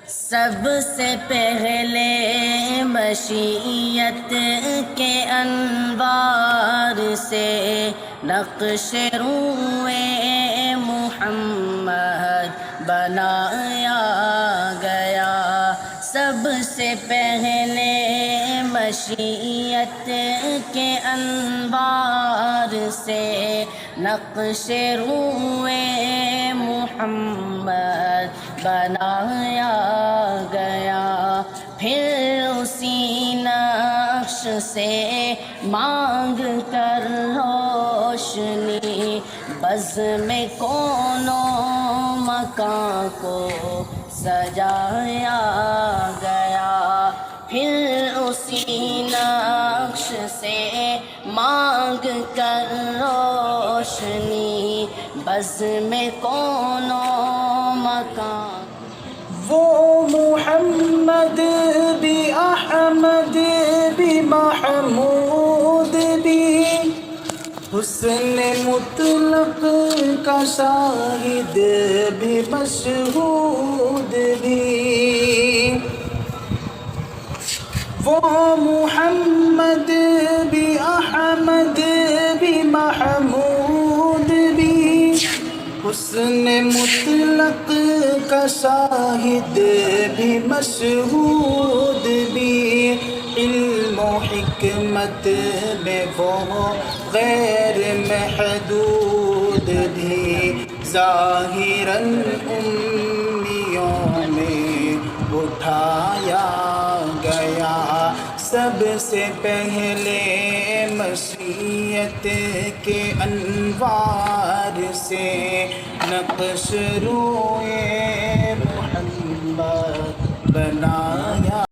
سب سے پہلے مشیت کے انوار سے نقش روئے محمد بنایا گیا۔ سب سے پہلے مشیت کے انوار سے نقش روئے محمد بنایا گیا۔ پھر اسی نقش سے مانگ کر روشنی بزم کون و مکان کو سجایا گیا۔ پھر اسی نقش سے مانگ کر روشنی بزم کون و مکان۔ وہ محمد بھی احمد بھی محمود بھی حسن مطلق کا شاہد بھی مشہود بھی۔ وہ محمد بھی احمد بھی محمود بھی حسن مطلق کا شاہد بھی مشہود بھی۔ علم و حکمت میں وہ غیر محدود بھی۔ ظاہراً امیوں میں اٹھایا گیا۔ سب سے پہلے مشیت کے انوار سے نقش روئے محمد بنایا۔